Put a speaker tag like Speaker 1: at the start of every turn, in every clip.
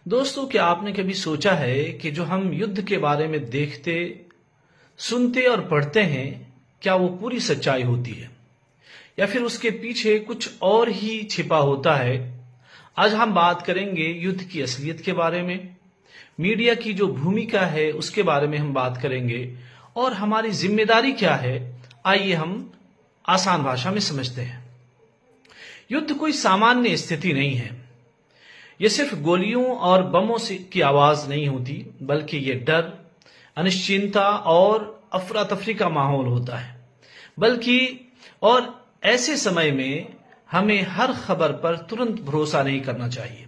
Speaker 1: दोस्तों, क्या आपने कभी सोचा है कि जो हम युद्ध के बारे में देखते, सुनते और पढ़ते हैं, क्या वो पूरी सच्चाई होती है या फिर उसके पीछे कुछ और ही छिपा होता है? आज हम बात करेंगे युद्ध की असलियत के बारे में, मीडिया की जो भूमिका है उसके बारे में हम बात करेंगे और हमारी जिम्मेदारी क्या है। आइए हम आसान भाषा में समझते हैं। युद्ध कोई सामान्य स्थिति नहीं है। यह सिर्फ गोलियों और बमों की आवाज नहीं होती, बल्कि ये डर, अनिश्चिंतता और अफरा तफरी का माहौल होता है। और ऐसे समय में हमें हर खबर पर तुरंत भरोसा नहीं करना चाहिए,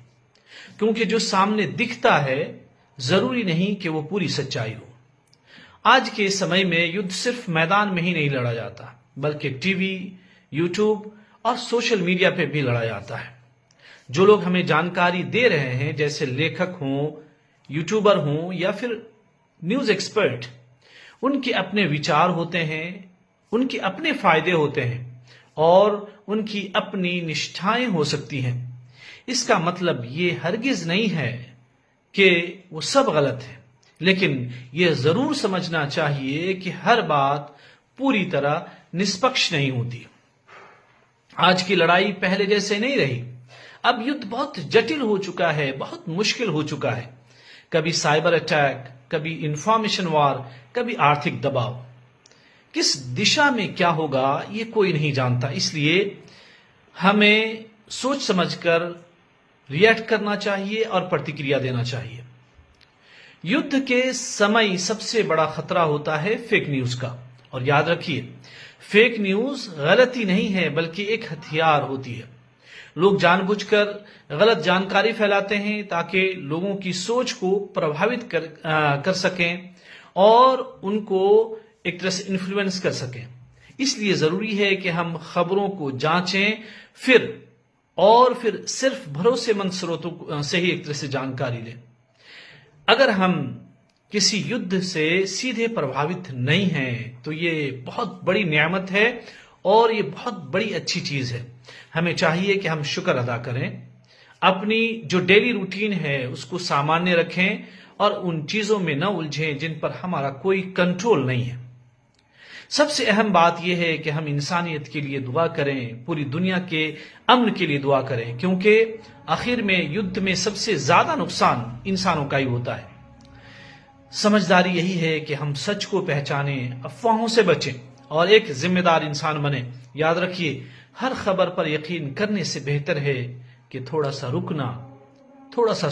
Speaker 1: क्योंकि जो सामने दिखता है जरूरी नहीं कि वो पूरी सच्चाई हो। आज के समय में युद्ध सिर्फ मैदान में ही नहीं लड़ा जाता, बल्कि टीवी, यूट्यूब और सोशल मीडिया पे भी लड़ा जाता है। जो लोग हमें जानकारी दे रहे हैं, जैसे लेखक हों, यूट्यूबर हों या फिर न्यूज एक्सपर्ट, उनके अपने विचार होते हैं, उनके अपने फायदे होते हैं और उनकी अपनी निष्ठाएं हो सकती हैं। इसका मतलब ये हरगिज नहीं है कि वो सब गलत है, लेकिन यह जरूर समझना चाहिए कि हर बात पूरी तरह निष्पक्ष नहीं होती। आज की लड़ाई पहले जैसे नहीं रही। अब युद्ध बहुत जटिल हो चुका है, बहुत मुश्किल हो चुका है। कभी साइबर अटैक, कभी इंफॉर्मेशन वॉर, कभी आर्थिक दबाव। किस दिशा में क्या होगा ये कोई नहीं जानता, इसलिए हमें सोच समझकर रिएक्ट करना चाहिए और प्रतिक्रिया देना चाहिए। युद्ध के समय सबसे बड़ा खतरा होता है फेक न्यूज का। और याद रखिए, फेक न्यूज गलती नहीं है, बल्कि एक हथियार होती है। लोग जानबूझकर गलत जानकारी फैलाते हैं ताकि लोगों की सोच को प्रभावित कर सकें और उनको एक तरह से इन्फ्लुएंस कर सकें। इसलिए जरूरी है कि हम खबरों को जांचें, फिर सिर्फ भरोसेमंद स्रोतों से ही एक तरह से जानकारी लें। अगर हम किसी युद्ध से सीधे प्रभावित नहीं हैं, तो ये बहुत बड़ी नेमत है और ये बहुत बड़ी अच्छी चीज है। हमें चाहिए कि हम शुक्र अदा करें, अपनी जो डेली रूटीन है उसको सामान्य रखें और उन चीजों में न उलझें जिन पर हमारा कोई कंट्रोल नहीं है। सबसे अहम बात यह है कि हम इंसानियत के लिए दुआ करें, पूरी दुनिया के अमन के लिए दुआ करें, क्योंकि आखिर में युद्ध में सबसे ज्यादा नुकसान इंसानों का ही होता है। समझदारी यही है कि हम सच को पहचानें, अफवाहों से बचें और एक जिम्मेदार इंसान बने। याद रखिए, हर खबर पर यकीन करने से बेहतर है कि थोड़ा सा रुकना, थोड़ा सा